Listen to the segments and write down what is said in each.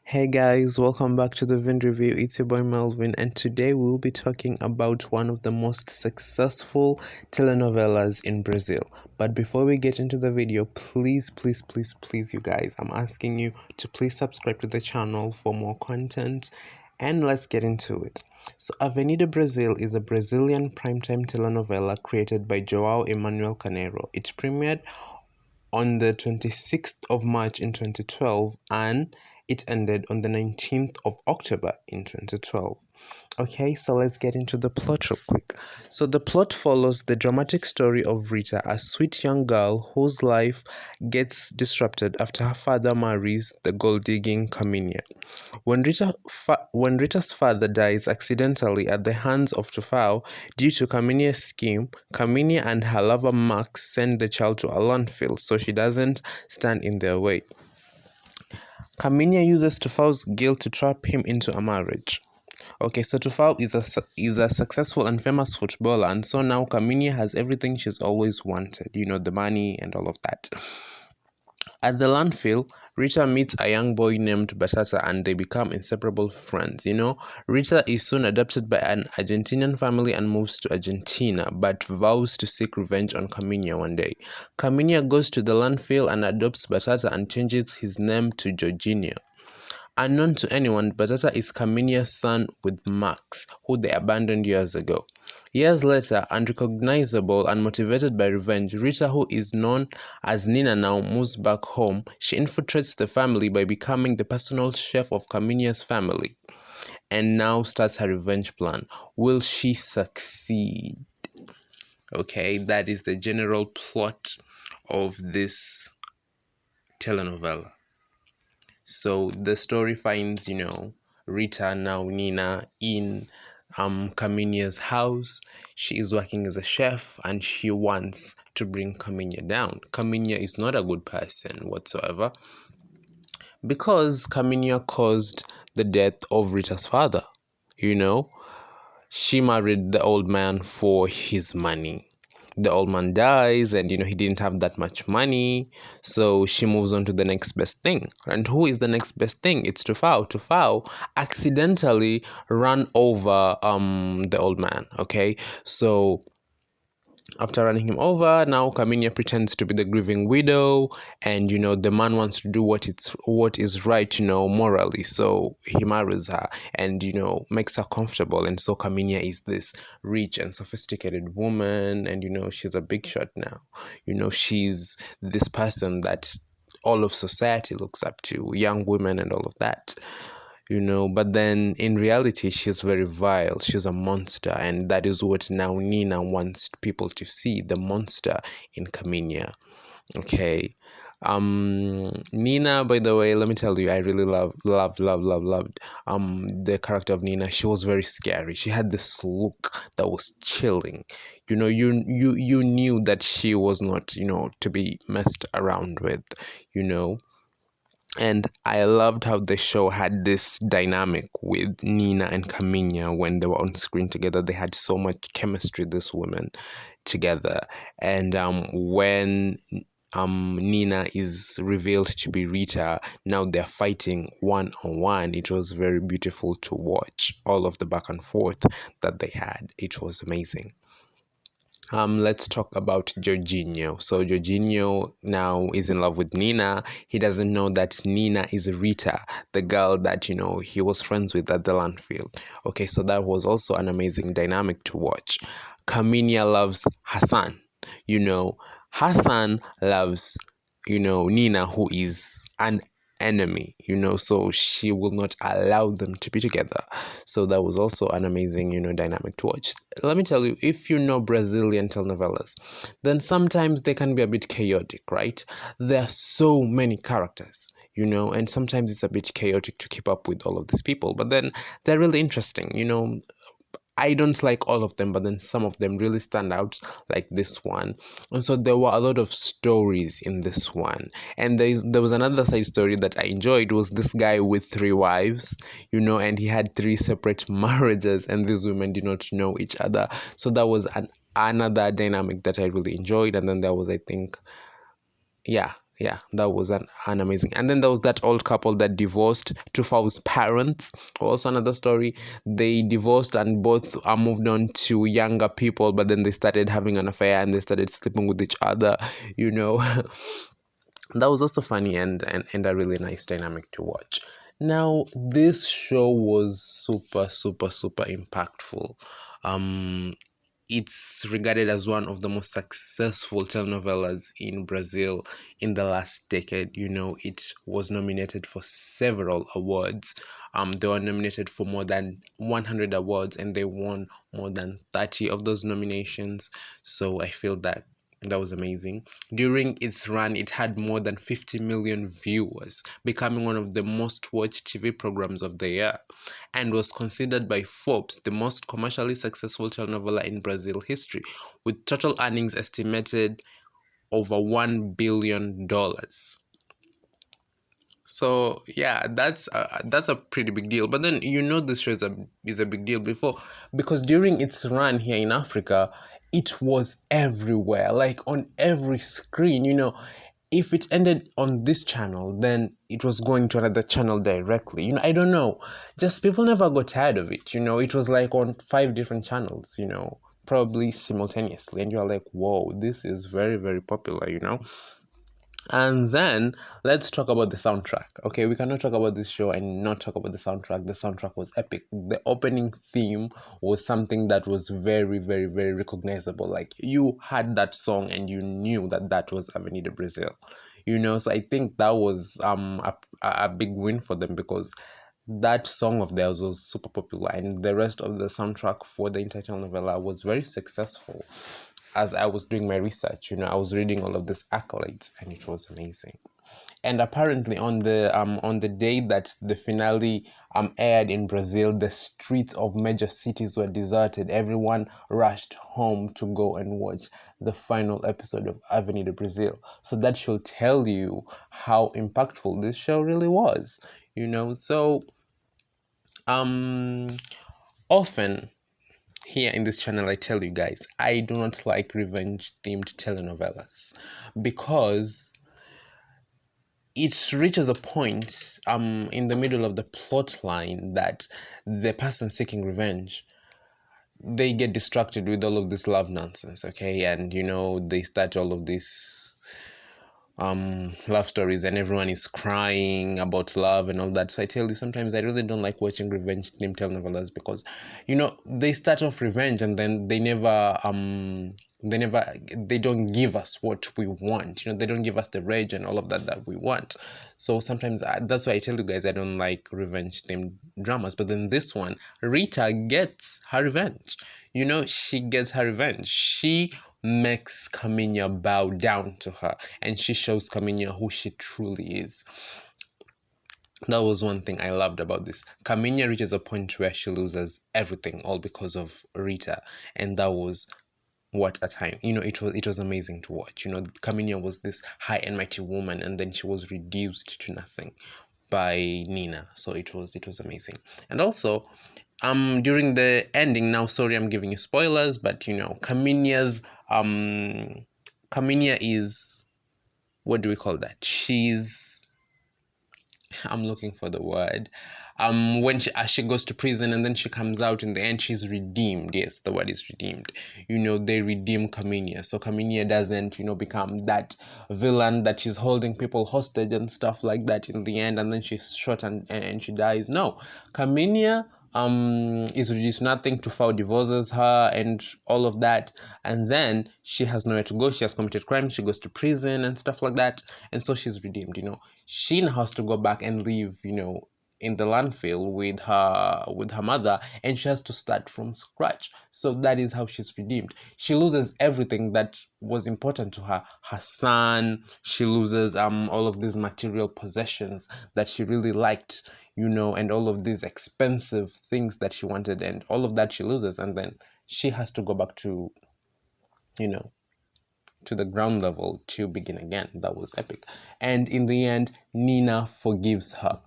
Hey guys, welcome back to the Vin Review. It's your boy Melvin, and today we will be talking about one of the most successful telenovelas in Brazil. But before we get into the video, please, you guys, I'm asking you to please subscribe to the channel for more content, and let's get into it. So, Avenida Brasil is a Brazilian primetime telenovela created by João Emanuel Carneiro. It premiered on the 26th of March in 2012 and it ended on the 19th of October in 2012. Okay, so let's get into the plot real quick. So the plot follows the dramatic story of Rita, a sweet young girl whose life gets disrupted after her father marries the gold-digging Carminha. When Rita's father dies accidentally at the hands of Tufao due to Carminha's scheme, Carminha and her lover Max send the child to a landfill so she doesn't stand in their way. Carminha uses Tufao's guilt to trap him into a marriage. Okay, so Tufao is a successful and famous footballer, and so now Carminha has everything she's always wanted, the money and all of that. At the landfill, Rita meets a young boy named Batata and they become inseparable friends. Rita is soon adopted by an Argentinian family and moves to Argentina, but vows to seek revenge on Carminha one day. Carminha goes to the landfill and adopts Batata and changes his name to Jorginho. Unknown to anyone, Batata is Carminha's son with Max, who they abandoned years ago. Years later, unrecognizable and motivated by revenge, Rita, who is known as Nina now, moves back home. She infiltrates the family by becoming the personal chef of Carminha's family and now starts her revenge plan. Will she succeed? Okay, that is the general plot of this telenovela. So the story finds, Rita, now Nina, in Carminha's house. She is working as a chef and she wants to bring Carminha down. Carminha is not a good person whatsoever because Carminha caused the death of Rita's father. She married the old man for his money. The old man dies and he didn't have that much money, so she moves on to the next best thing. And who is the next best thing? It's Tufao. Tufao accidentally ran over the old man. Okay, so after running him over, now Carminha pretends to be the grieving widow, and the man wants to do what is right, morally. So he marries her and makes her comfortable. And so Carminha is this rich and sophisticated woman, and she's a big shot now. She's this person that all of society looks up to, young women and all of that. But then in reality, she's very vile. She's a monster, and that is what now Nina wants people to see, the monster in Carminha. Okay. Nina, by the way, let me tell you, I really loved the character of Nina. She was very scary. She had this look that was chilling. You knew that she was not, to be messed around with, And I loved how the show had this dynamic with Nina and Carminha when they were on screen together. They had so much chemistry, these women together. And when Nina is revealed to be Rita, now they're fighting one-on-one. It was very beautiful to watch all of the back and forth that they had. It was amazing. Let's talk about Jorginho. So Jorginho now is in love with Nina. He doesn't know that Nina is Rita, the girl that, he was friends with at the landfill. Okay, so that was also an amazing dynamic to watch. Carminha loves Hassan. Hassan loves, Nina, who is an enemy, so she will not allow them to be together. So that was also an amazing, dynamic to watch. Let me tell you, if you know Brazilian telenovelas, then sometimes they can be a bit chaotic, right? There are so many characters, and sometimes it's a bit chaotic to keep up with all of these people, but then they're really interesting. I don't like all of them, but then some of them really stand out, like this one. And so there were a lot of stories in this one. And there was another side story that I enjoyed, was this guy with 3 wives, and he had 3 separate marriages, and these women did not know each other. So that was another dynamic that I really enjoyed. And then there was, I think, Yeah, that was an amazing. And then there was that old couple that divorced. Tufau's parents, also another story. They divorced and both moved on to younger people, but then they started having an affair and they started sleeping with each other, you know. That was also funny and a really nice dynamic to watch. Now, this show was super impactful. Um, it's regarded as one of the most successful telenovelas in Brazil in the last decade. You know, it was nominated for several awards. They were nominated for more than 100 awards and they won more than 30 of those nominations. So I feel that that was amazing. During its run, it had more than 50 million viewers, becoming one of the most watched TV programs of the year, and was considered by Forbes the most commercially successful telenovela in Brazil history, with total earnings estimated over $1 billion. So yeah, that's a pretty big deal. But then this show is a big deal before, because during its run here in Africa, it was everywhere, like on every screen. If it ended on this channel, then it was going to another channel directly. I don't know, just people never got tired of it. It was like on 5 different channels. Probably simultaneously, and you're like, whoa, this is very popular. And then let's talk about the soundtrack. Okay, we cannot talk about this show and not talk about the soundtrack. The soundtrack was epic. The opening theme was something that was very recognizable. Like, you had that song and you knew that that was Avenida Brasil. So I think that was a big win for them, because that song of theirs was super popular, and the rest of the soundtrack for the entire novella was very successful. As I was doing my research, I was reading all of these accolades, and it was amazing. And apparently, on the day that the finale aired in Brazil, the streets of major cities were deserted. Everyone rushed home to go and watch the final episode of Avenida Brasil. So that should tell you how impactful this show really was. So um often here in this channel, I tell you guys, I do not like revenge themed telenovelas, because it reaches a point in the middle of the plot line that the person seeking revenge, they get distracted with all of this love nonsense, okay? And they start all of this love stories, and everyone is crying about love and all that. So I tell you, sometimes I really don't like watching revenge themed telenovelas, because they start off revenge and then they don't give us what we want. They don't give us the rage and all of that we want. So sometimes that's why I tell you guys, I don't like revenge themed dramas. But then this one, Rita gets her revenge. She gets her revenge. She makes Camilla bow down to her, and she shows Camilla who she truly is. That was one thing I loved about this. Camilla reaches a point where she loses everything, all because of Rita, and that was, what a time. It was amazing to watch. Camilla was this high and mighty woman, and then she was reduced to nothing by Nina. So it was amazing. And also, during the ending, now sorry I'm giving you spoilers, but Camilla is, what do we call that? I'm looking for the word. When she goes to prison and then she comes out, in the end she's redeemed. Yes, the word is redeemed. They redeem Camilla, so Camilla doesn't become that villain that she's holding people hostage and stuff like that in the end, and then she's shot and she dies. No, Camilla is reduced nothing. To file divorces her and all of that, and then she has nowhere to go. She has committed crime, she goes to prison and stuff like that, and so she's redeemed. She now has to go back and live in the landfill with her mother, and she has to start from scratch. So that is how she's redeemed. She loses everything that was important to her son. She loses all of these material possessions that she really liked, and all of these expensive things that she wanted, and all of that she loses, and then she has to go back to you know to the ground level to begin again. That was epic. And in the end, Nina forgives her.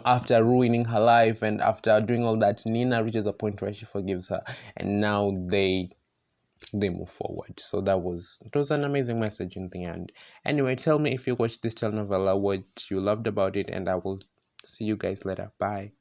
After ruining her life and after doing all that, Nina reaches a point where she forgives her. And now they they move forward. So it was an amazing message in the end. Anyway, tell me if you watched this telenovela, what you loved about it, and I will see you guys later. Bye.